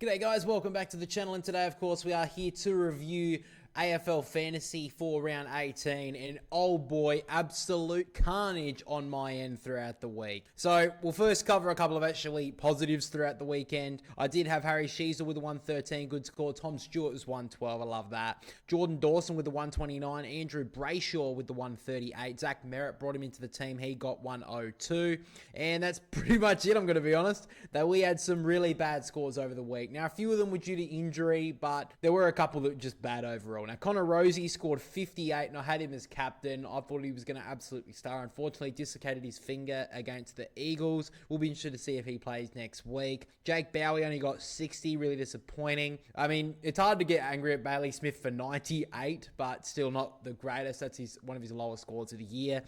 G'day guys, welcome back to the channel, and today of course we are here to review AFL Fantasy for round 18, and oh boy, absolute carnage on my end throughout the week. So we'll first cover a couple of actually positives throughout the weekend. I did have Harry Sheezel with a 113, good score. Tom Stewart was 112, I love that. Jordan Dawson with the 129, Andrew Brayshaw with the 138. Zach Merritt brought him into the team, he got 102. And that's pretty much it, I'm going to be honest. That we had some really bad scores over the week. Now a few of them were due to injury, but there were a couple that were just bad overall. Now, Connor Rosie scored 58, and I had him as captain. I thought he was going to absolutely star. Unfortunately, dislocated his finger against the Eagles. We'll be interested to see if he plays next week. Jake Bowie only got 60, really disappointing. I mean, it's hard to get angry at Bailey Smith for 98, but still not the greatest. That's one of his lowest scores of the year.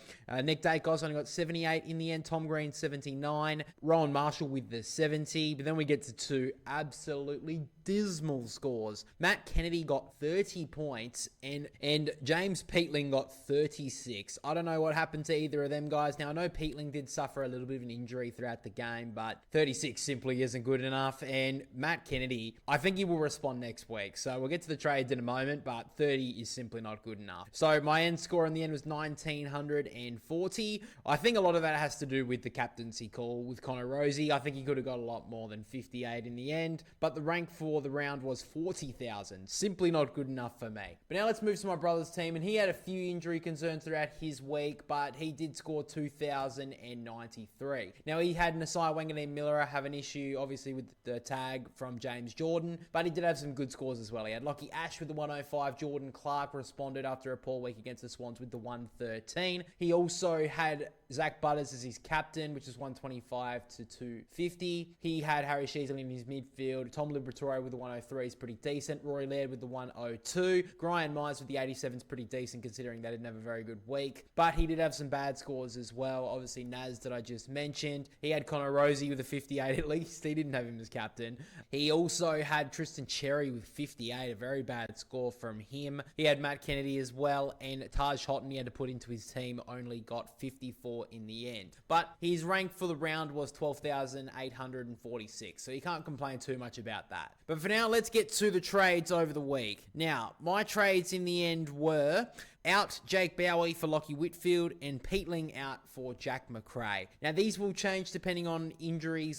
Nick Dacos only got 78 in the end. Tom Green, 79. Rowan Marshall with the 70. But then we get to two absolutely dismal scores. Matt Kennedy got 30 points and James Peatling got 36. I don't know what happened to either of them guys. Now, I know Peatling did suffer a little bit of an injury throughout the game, but 36 simply isn't good enough. And Matt Kennedy, I think he will respond next week. So we'll get to the trades in a moment, but 30 is simply not good enough. So my end score in the end was 1,940. I think a lot of that has to do with the captaincy call with Connor Rosie. I think he could have got a lot more than 58 in the end, but the rank for the round was 40,000. Simply not good enough for me. But now let's move to my brother's team, and he had a few injury concerns throughout his week, but he did score 2,093. Now he had Nasai Wanganeen-Miller have an issue, obviously, with the tag from James Jordan, but he did have some good scores as well. He had Lockie Ash with the 105. Jordan Clark responded after a poor week against the Swans with the 113. He also had Zach Butters as his captain, which is 125 to 250. He had Harry Sheezel in his midfield. Tom Liberatore with the 103 is pretty decent. Rory Laird with the 102. Brian Myers with the 87 is pretty decent considering they didn't have a very good week. But he did have some bad scores as well. Obviously, Naz that I just mentioned. He had Connor Rosie with a 58 at least. He didn't have him as captain. He also had Tristan Cherry with 58, a very bad score from him. He had Matt Kennedy as well, and Taj Houghton he had to put into his team, only got 54 in the end. But his rank for the round was 12,846, so you can't complain too much about that. But for now, let's get to the trades over the week. Now, my trades in the end were out Jake Bowie for Lockie Whitfield and Peatling out for Jack McRae. Now, these will change depending on injury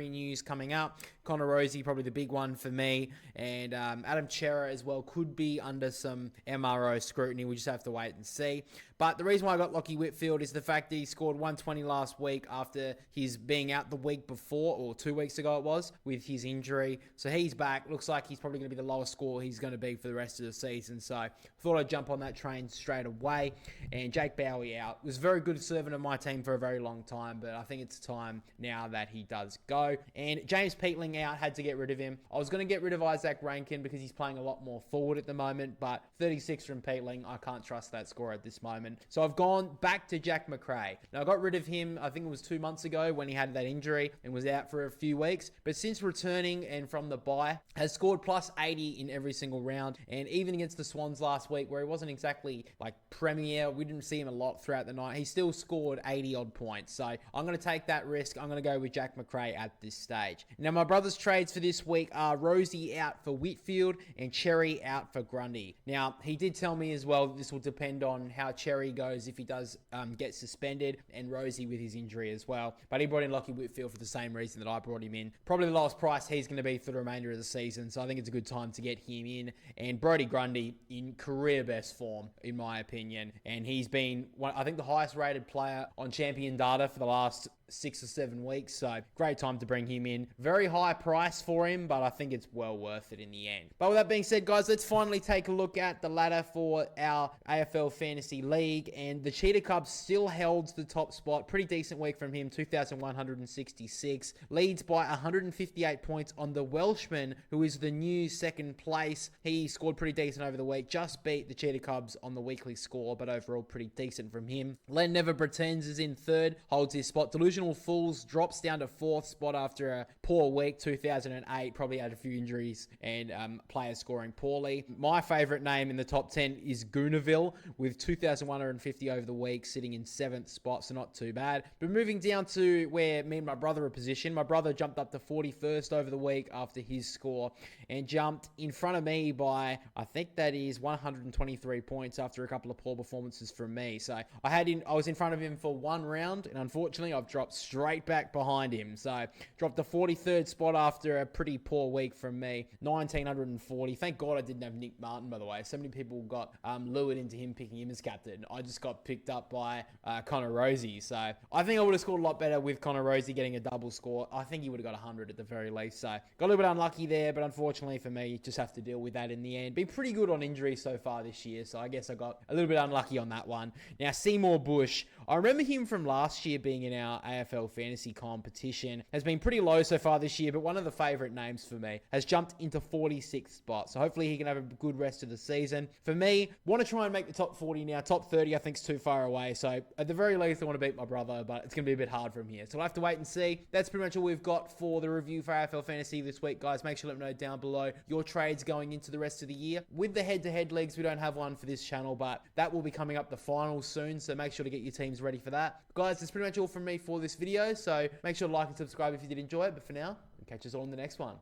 news coming up. Connor Rosie, probably the big one for me, and Adam Chera as well could be under some MRO scrutiny. We just have to wait and see. But the reason why I got Lockie Whitfield is the fact that he scored 120 last week after his being out the week before, or 2 weeks ago it was, with his injury. So he's back. Looks like he's probably going to be the lowest score he's going to be for the rest of the season. So I thought I'd jump on that train straight away. And Jake Bowie out. Was a very good servant of my team for a very long time, but I think it's time now that he does go. And James Peatling out, had to get rid of him. I was going to get rid of Isaac Rankin because he's playing a lot more forward at the moment, but 36 from Peatling, I can't trust that score at this moment. So I've gone back to Jack McRae. Now I got rid of him, I think it was 2 months ago when he had that injury and was out for a few weeks, but since returning and from the bye, has scored plus 80 in every single round. And even against the Swans last week, where he wasn't exactly like premier, we didn't see him a lot throughout the night, he still scored 80 odd points. So I'm going to take that risk. I'm going to go with Jack McRae at this stage. Now my brother's trades for this week are Rosie out for Whitfield and Cherry out for Grundy. Now he did tell me as well that this will depend on how Cherry goes if he does get suspended, and Rosie with his injury as well. But he brought in Lockie Whitfield for the same reason that I brought him in. Probably the lowest price he's going to be for the remainder of the season, so I think it's a good time to get him in. And Brodie Grundy in career best form, in my opinion. And he's been, I think, the highest rated player on champion data for the last 6 or 7 weeks, so great time to bring him in. Very high price for him, but I think it's well worth it in the end. But with that being said, guys, let's finally take a look at the ladder for our AFL Fantasy League, and the Cheetah Cub still held the top spot. Pretty decent week from him, 2,166. Leads by 158 points on the Welshman, who is the new second place. He scored pretty decent over the week, just beat the Cheetah Cubs on the weekly score, but overall pretty decent from him. Len Never Pretends is in third, holds his spot. Delusional Traditional Fools drops down to 4th spot after a poor week, 2008. Probably had a few injuries and players scoring poorly. My favourite name in the top 10 is Goonaville with 2,150 over the week, sitting in 7th spot, so not too bad. But moving down to where me and my brother are positioned, my brother jumped up to 41st over the week after his score and jumped in front of me by, I think that is 123 points after a couple of poor performances from me. So I was in front of him for one round, and unfortunately I've dropped straight back behind him. So dropped the 43rd spot after a pretty poor week from me, 1,940. Thank God I didn't have Nick Martin, by the way. So many people got lured into him picking him as captain. I just got picked up by Connor Rosie. So I think I would have scored a lot better with Connor Rosie getting a double score. I think he would have got 100 at the very least. So got a little bit unlucky there, but unfortunately for me, just have to deal with that in the end. Been pretty good on injuries so far this year, so I guess I got a little bit unlucky on that one. Now, Seymour Bush, I remember him from last year being in our AFL fantasy competition. Has been pretty low so far this year, but one of the favourite names for me. Has jumped into 46th spot, so hopefully he can have a good rest of the season. For me, want to try and make the top 40 now. Top 30 I think is too far away, so at the very least I want to beat my brother, but it's going to be a bit hard from here. So we'll have to wait and see. That's pretty much all we've got for the review for AFL Fantasy this week, guys. Make sure to let me know down below your trades going into the rest of the year. With the head-to-head leagues, we don't have one for this channel, but that will be coming up the finals soon, so make sure to get your teams ready for that. Guys, that's pretty much all from me for this video, so make sure to like and subscribe if you did enjoy it, but for now, we'll catch us all in the next one.